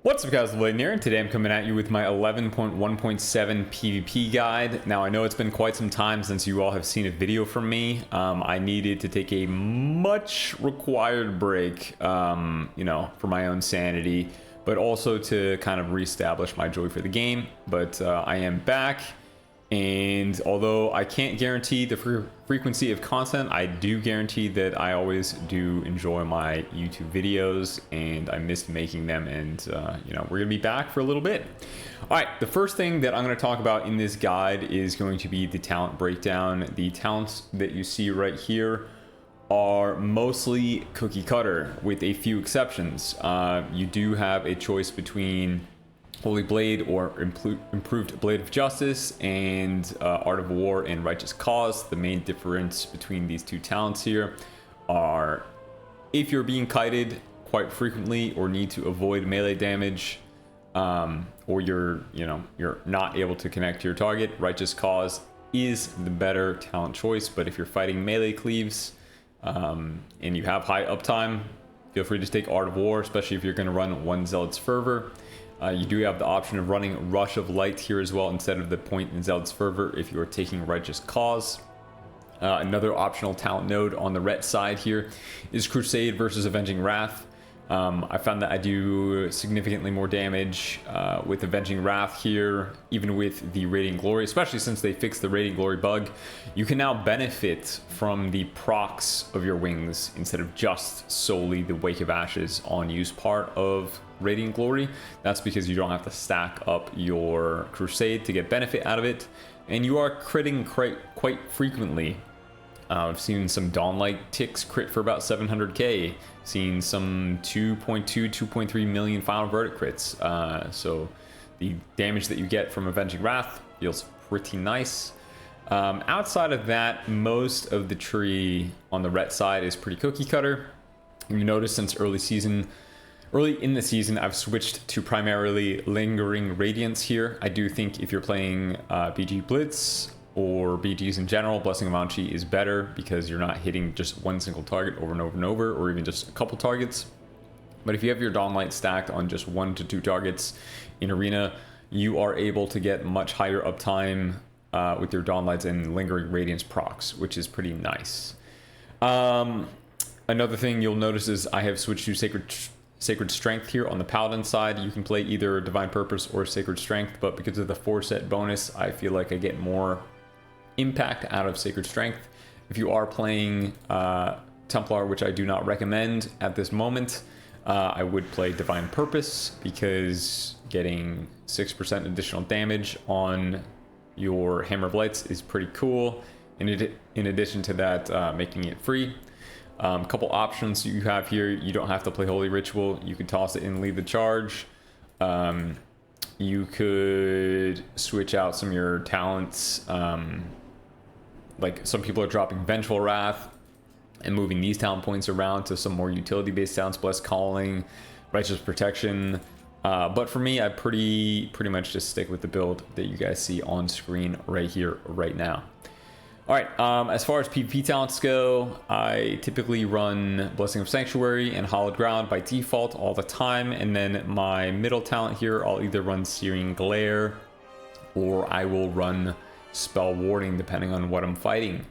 What's up guys, Layden here, and today I'm coming at you with my 11.1.7 PvP guide. Now I know it's been quite some time since you all have seen a video from me. I needed to take a much required break, for my own sanity, but also to kind of reestablish my joy for the game. But I am back, and although I can't guarantee the frequency of content, I do guarantee that I always do enjoy my YouTube videos, and I missed making them, and we're gonna be back for a little bit. All right, the first thing that I'm going to talk about in this guide is going to be the talent breakdown. The talents that you see right here are mostly cookie cutter with a few exceptions. You do have a choice between Holy Blade or Improved Blade of Justice and Art of War and Righteous Cause. The main difference between these two talents here are if you're being kited quite frequently or need to avoid melee damage, or you're not able to connect to your target, Righteous Cause is the better talent choice. But if you're fighting melee cleaves and you have high uptime, feel free to take Art of War, especially if you're going to run one Zealot's Fervor. You do have the option of running Rush of Light here as well instead of the Point in Zealot's Fervor if you are taking Righteous Cause. Another optional talent node on the Ret side here is Crusade versus Avenging Wrath. I found that I do significantly more damage with Avenging Wrath here, even with the Radiant Glory, especially since they fixed the Radiant Glory bug. You can now benefit from the procs of your wings instead of just solely the Wake of Ashes on use part of Radiant Glory. That's because you don't have to stack up your Crusade to get benefit out of it, and you are critting quite frequently. I've seen some Dawnlight ticks crit for about 700k, seen some 2.3 million Final Verdict crits. So the damage that you get from Avenging Wrath feels pretty nice. Outside of that, most of the tree on the Ret side is pretty cookie cutter. You notice since early in the season, I've switched to primarily Lingering Radiance here. I do think if you're playing BG Blitz or BGs in general, Blessing of Anchi is better because you're not hitting just one single target over and over and over, or even just a couple targets. But if you have your Dawnlight stacked on just 1 to 2 targets in Arena, you are able to get much higher uptime with your Dawnlights and Lingering Radiance procs, which is pretty nice. Another thing you'll notice is I have switched to Sacred Strength here on the Paladin side. You can play either Divine Purpose or Sacred Strength, but because of the 4-set bonus, I feel like I get more impact out of Sacred Strength. If you are playing Templar, which I do not recommend at this moment, I would play Divine Purpose because getting 6% additional damage on your Hammer of Lights is pretty cool. In addition to that, making it free. A couple options you have here. You don't have to play Holy Ritual. You could toss it in and lead the charge. You could switch out some of your talents. Like some people are dropping Vengeful Wrath and moving these talent points around to some more utility-based talents, Blessed Calling, Righteous Protection. But for me, I pretty much just stick with the build that you guys see on screen right here, right now. All right, as far as PvP talents go, I typically run Blessing of Sanctuary and Hallowed Ground by default all the time, and then my middle talent here, I'll either run Searing Glare or I will run Spellwarding depending on what I'm fighting.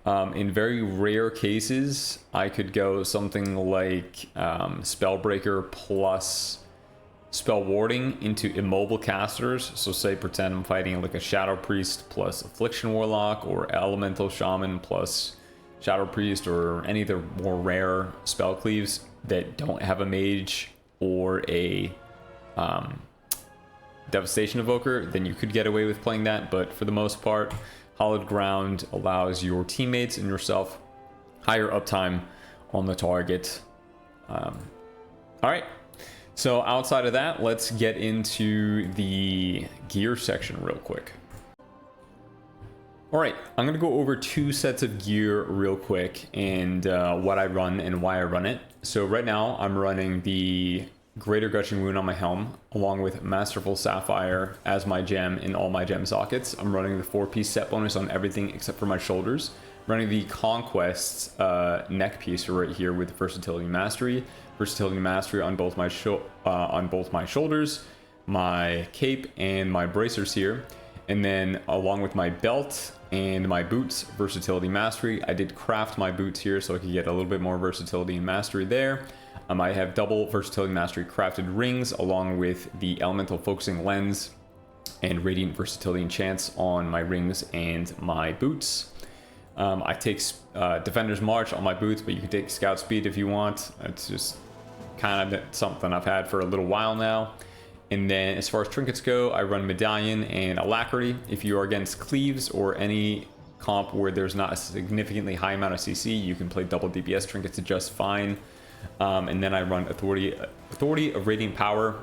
In very rare cases, I could go something like Spellbreaker plus Spellwarding into immobile casters. So say pretend I'm fighting like a Shadow Priest plus Affliction Warlock, or Elemental Shaman plus Shadow Priest, or any of the more rare spell cleaves that don't have a mage or a Devastation Evoker, then you could get away with playing that. But for the most part, Hallowed Ground allows your teammates and yourself higher uptime on the target. All right. So outside of that, let's get into the gear section real quick. All right, I'm going to go over 2 sets of gear real quick and what I run and why I run it. So right now I'm running the Greater Gushing Wound on my helm, along with Masterful Sapphire as my gem in all my gem sockets. I'm running the 4-piece set bonus on everything except for my shoulders. running the Conquest neck piece right here with Versatility Mastery. Versatility Mastery on both my shoulders, my cape, and my bracers here. And then along with my belt and my boots, Versatility Mastery. I did craft my boots here so I could get a little bit more versatility and mastery there. I have double Versatility Mastery crafted rings along with the Elemental Focusing Lens and Radiant Versatility Enchants on my rings and my boots. I take Defender's March on my boots, but you can take Scout Speed if you want. It's just kind of something I've had for a little while now. And then as far as trinkets go, I run Medallion and Alacrity. If you are against Cleaves or any comp where there's not a significantly high amount of CC, you can play double DPS trinkets just fine. And then I run Authority of Radiant Power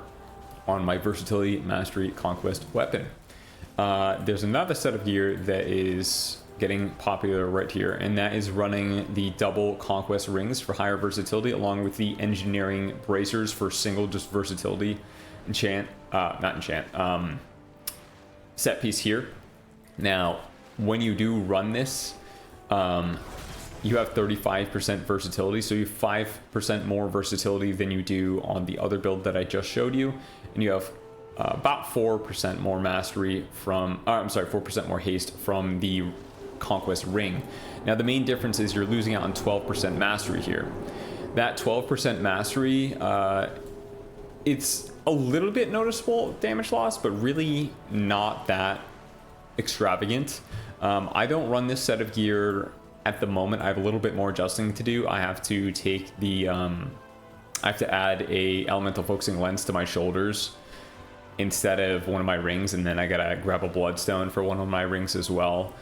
on my Versatility Mastery Conquest weapon. There's another set of gear that is getting popular right here, and that is running the double Conquest rings for higher versatility, along with the Engineering Bracers for single just versatility set piece here. Now, when you do run this, you have 35% versatility, so you have 5% more versatility than you do on the other build that I just showed you, and you have about 4% more mastery from, 4% more haste from the Conquest ring. Now, the main difference is you're losing out on 12% mastery here. That 12% mastery, it's a little bit noticeable damage loss, but really not that extravagant. I don't run this set of gear at the moment. I have a little bit more adjusting to do. I have to take the I have to add a Elemental Focusing Lens to my shoulders instead of one of my rings, and then I gotta grab a Bloodstone for one of my rings as well.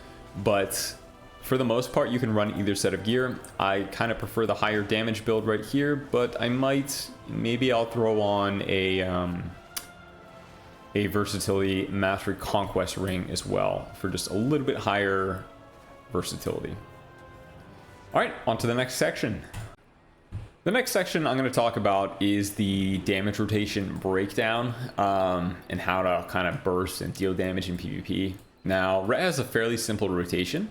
But for the most part, you can run either set of gear. I kind of prefer the higher damage build right here, but maybe I'll throw on a Versatility Mastery Conquest ring as well for just a little bit higher versatility. All right, on to the next section. The next section I'm going to talk about is the damage rotation breakdown, and how to kind of burst and deal damage in PvP. Now, Ret has a fairly simple rotation.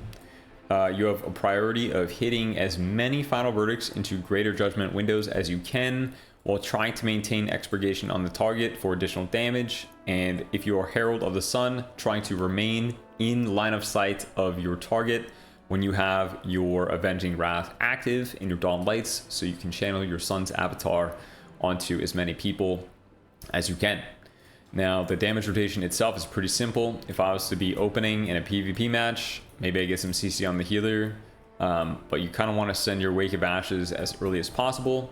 You have a priority of hitting as many final verdicts into greater judgment windows as you can while trying to maintain expurgation on the target for additional damage. And if you are Herald of the Sun, trying to remain in line of sight of your target when you have your Avenging Wrath active in your Dawn Lights, so you can channel your Sun's avatar onto as many people as you can. Now, the damage rotation itself is pretty simple. If I was to be opening in a PvP match, maybe I get some CC on the healer, but you kind of want to send your Wake of Ashes as early as possible.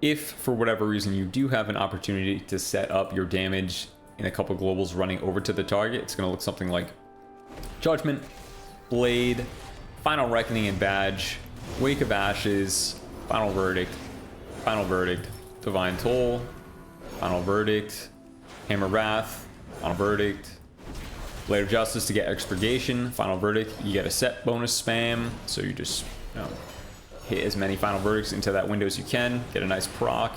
If, for whatever reason, you do have an opportunity to set up your damage in a couple globals running over to the target, it's going to look something like Judgment, Blade, Final Reckoning and Badge, Wake of Ashes, Final Verdict, Divine Toll, Final Verdict, Hammer Wrath, Final Verdict, Blade of Justice to get Expurgation, Final Verdict. You get a set bonus spam, so you just hit as many Final Verdicts into that window as you can, get a nice proc.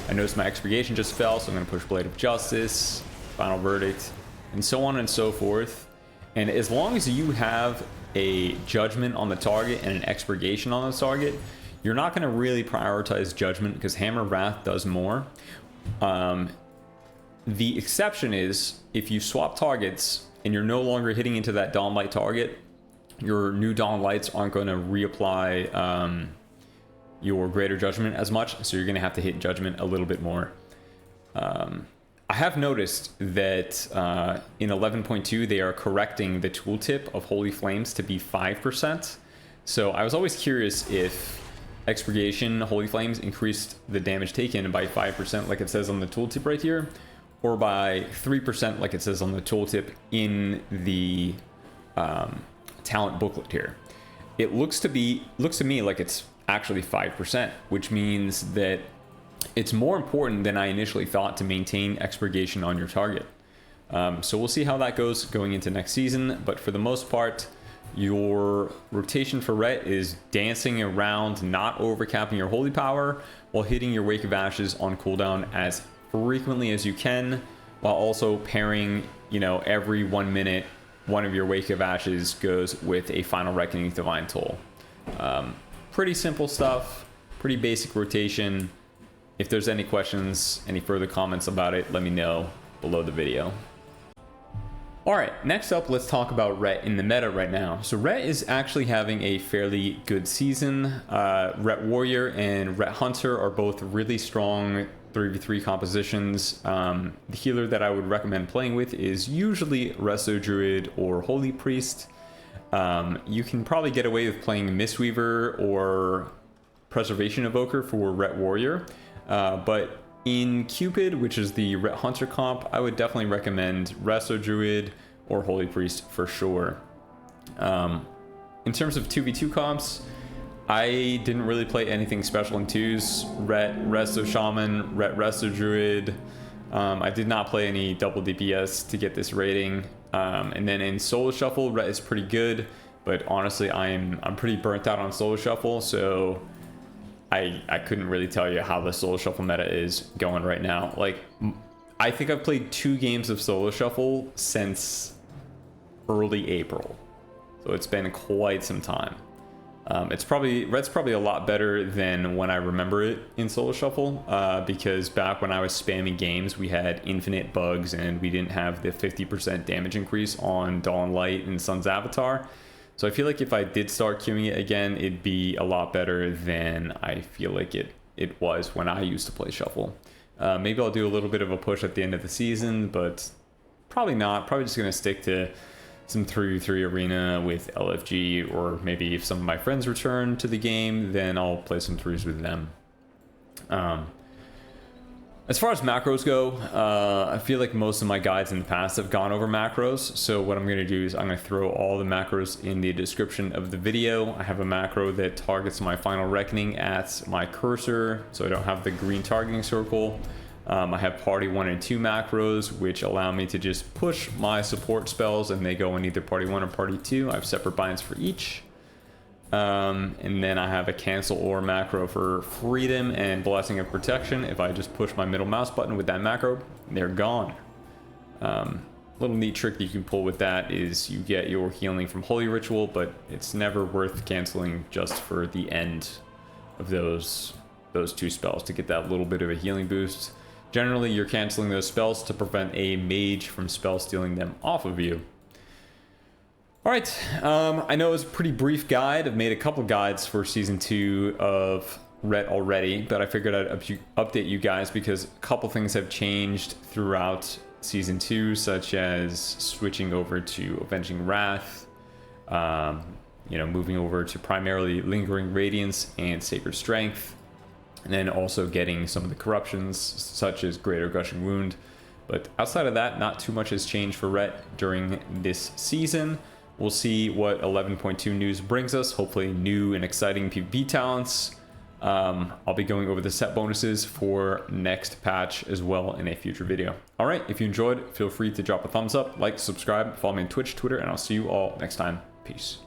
I noticed my Expurgation just fell, so I'm going to push Blade of Justice, Final Verdict, and so on and so forth. And as long as you have a Judgment on the target and an Expurgation on the target, you're not going to really prioritize Judgment because Hammer Wrath does more. The exception is if you swap targets and you're no longer hitting into that Dawn Light target, your new Dawn Lights aren't going to reapply your Greater Judgment as much, so you're going to have to hit Judgment a little bit more. I have noticed that in 11.2 they are correcting the tooltip of Holy Flames to be 5%. So I was always curious if Expurgation, Holy Flames increased the damage taken by 5% like it says on the tooltip right here, or by 3% like it says on the tooltip in the talent booklet here. It looks to me like it's actually 5%, which means that it's more important than I initially thought to maintain Expurgation on your target. So we'll see how that goes going into next season, but for the most part, your rotation for Ret is dancing around, not overcapping your Holy Power, while hitting your Wake of Ashes on cooldown as frequently as you can, while also pairing, every 1 minute one of your Wake of Ashes goes with a Final Reckoning Divine Toll. Pretty simple stuff, pretty basic rotation. If there's any questions, any further comments about it, let me know below the video. Alright, next up, let's talk about Ret in the meta right now. So Ret is actually having a fairly good season. Ret Warrior and Ret Hunter are both really strong 3v3 compositions. The healer that I would recommend playing with is usually Resto Druid or Holy Priest. You can probably get away with playing Mistweaver or Preservation Evoker for Ret Warrior. But in Cupid, which is the Ret Hunter comp, I would definitely recommend Resto Druid or Holy Priest for sure. In terms of 2v2 comps, I didn't really play anything special in 2s. Ret Resto Shaman, Ret Resto Druid. I did not play any double DPS to get this rating. And then in Solo Shuffle, Ret is pretty good, but honestly, I'm pretty burnt out on Solo Shuffle, so I couldn't really tell you how the Solo Shuffle meta is going right now. Like, I think I've played 2 games of Solo Shuffle since early April, so it's been quite some time. Ret's probably a lot better than when I remember it in Solo Shuffle, because back when I was spamming games, we had infinite bugs and we didn't have the 50% damage increase on Dawn Light and Sun's Avatar. So I feel like if I did start queuing it again, it'd be a lot better than I feel like it was when I used to play Shuffle. Maybe I'll do a little bit of a push at the end of the season, but probably not. Probably just going to stick to some 3v3 arena with LFG, or maybe if some of my friends return to the game, then I'll play some 3s with them. As far as macros go, I feel like most of my guides in the past have gone over macros. So what I'm going to do is I'm going to throw all the macros in the description of the video. I have a macro that targets my Final Reckoning at my cursor, so I don't have the green targeting circle. I have party 1 and 2 macros, which allow me to just push my support spells and they go in either party 1 or party 2. I have separate binds for each. And then I have a cancel or macro for freedom and blessing of protection. If I just push my middle mouse button with that macro, they're gone. Little neat trick that you can pull with that is you get your healing from Holy Ritual, but it's never worth canceling just for the end of those 2 spells to get that little bit of a healing boost. Generally, you're canceling those spells to prevent a mage from spell stealing them off of you. Alright, I know it was a pretty brief guide. I've made a couple guides for Season 2 of Ret already, but I figured I'd update you guys because a couple things have changed throughout Season 2, such as switching over to Avenging Wrath, moving over to primarily Lingering Radiance and Sacred Strength, and then also getting some of the corruptions, such as Greater Gushing Wound. But outside of that, not too much has changed for Ret during this season. We'll see what 11.2 news brings us. Hopefully new and exciting PvP talents. I'll be going over the set bonuses for next patch as well in a future video. All right, if you enjoyed, feel free to drop a thumbs up, like, subscribe, follow me on Twitch, Twitter, and I'll see you all next time. Peace.